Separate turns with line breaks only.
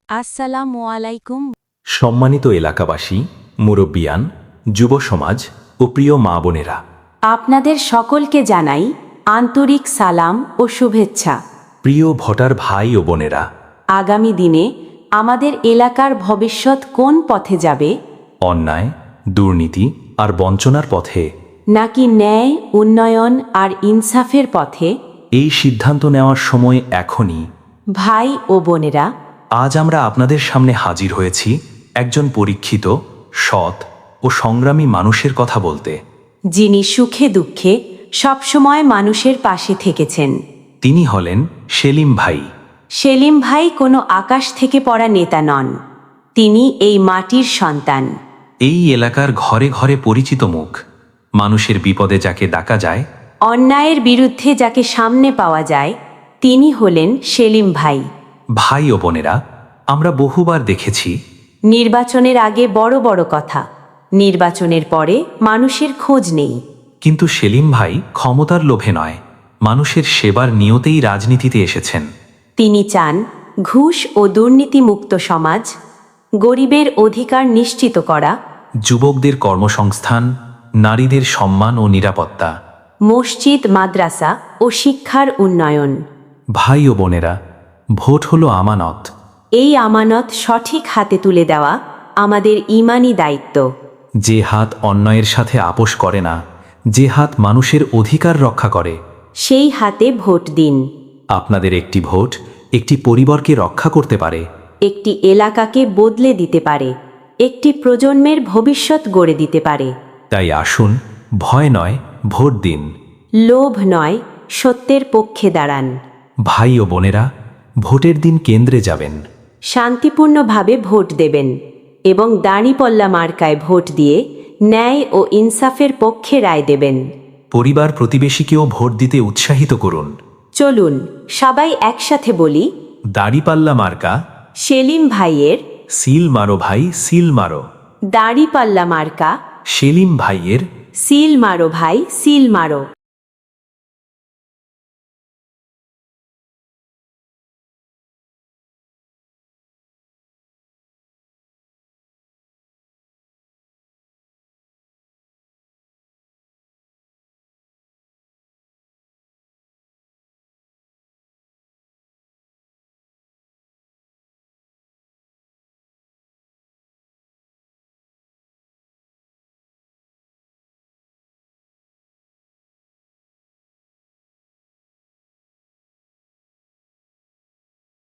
আসসালামু আলাইকুম।
সম্মানিত এলাকাবাসী, মুরব্বিয়ান, যুব সমাজ ও প্রিয় মা বোনেরা,
আপনাদের সকলকে জানাই আন্তরিক সালাম ও শুভেচ্ছা।
প্রিয় ভোটার ভাই ও বোনেরা,
আগামী দিনে আমাদের এলাকার ভবিষ্যৎ কোন পথে যাবে?
অন্যায়, দুর্নীতি আর বঞ্চনার পথে,
নাকি ন্যায়, উন্নয়ন আর ইনসাফের পথে?
এই সিদ্ধান্ত নেওয়ার সময় এখনই।
ভাই ও বোনেরা,
আজ আমরা আপনাদের সামনে হাজির হয়েছি একজন পরীক্ষিত, সৎ ও সংগ্রামী মানুষের কথা বলতে।
যিনি সুখে দুঃখে সবসময় মানুষের পাশে থেকেছেন।
তিনি হলেন সেলিম ভাই।
সেলিম ভাই কোনো আকাশ থেকে পড়া নেতা নন, তিনি এই মাটির সন্তান।
এই এলাকার ঘরে ঘরে পরিচিত মুখ, মানুষের বিপদে যাকে ডাকা যায়,
অন্যায়ের বিরুদ্ধে যাকে সামনে পাওয়া যায়, তিনি হলেন সেলিম ভাই।
ভাই ও বোনেরা, আমরা বহুবার দেখেছি
নির্বাচনের আগে বড় বড় কথা, নির্বাচনের পরে মানুষের খোঁজ নেই।
কিন্তু সেলিম ভাই ক্ষমতার লোভে নয়, মানুষের সেবার নিয়তেই রাজনীতিতে এসেছেন।
তিনি চান ঘুষ ও দুর্নীতিমুক্ত সমাজ, গরিবের অধিকার নিশ্চিত করা,
যুবকদের কর্মসংস্থান, নারীদের সম্মান ও নিরাপত্তা।
মসজিদ, মাদ্রাসা ও শিক্ষার উন্নয়ন।
ভাই ও বোনেরা, ভোট হলো আমানত।
এই আমানত সঠিক হাতে তুলে দেওয়া আমাদের ঈমানি দায়িত্ব।
যে হাত অন্যায়ের সাথে আপোষ করে না, যে হাত মানুষের অধিকার রক্ষা করে,
সেই হাতে ভোট দিন।
আপনাদের একটি ভোট একটি পরিবারকে রক্ষা করতে পারে,
একটি এলাকাকে বদলে দিতে পারে, একটি প্রজন্মের ভবিষ্যৎ গড়ে দিতে পারে।
তাই আসুন, ভয় নয়, ভোট দিন।
লোভ নয়, সত্যের পক্ষে দাঁড়ান।
ভাই ও বোনেরা, ভোটের দিন কেন্দ্রে যাবেন,
শান্তিপূর্ণভাবে ভোট দেবেন এবং দাঁড়িপল্লা মার্কায় ভোট দিয়ে ন্যায় ও ইনসাফের পক্ষে রায় দেবেন।
পরিবার প্রতিবেশীকেও ভোট দিতে উৎসাহিত করুন।
চলুন সবাই একসাথে বলি,
দাড়িপাল্লা মার্কা,
সেলিম ভাইয়ের।
সিল মারো ভাই, সিল মারো।
দাঁড়িপাল্লা মার্কা,
সেলিম ভাইয়ের।
সিল মারো ভাই, সিল মারো।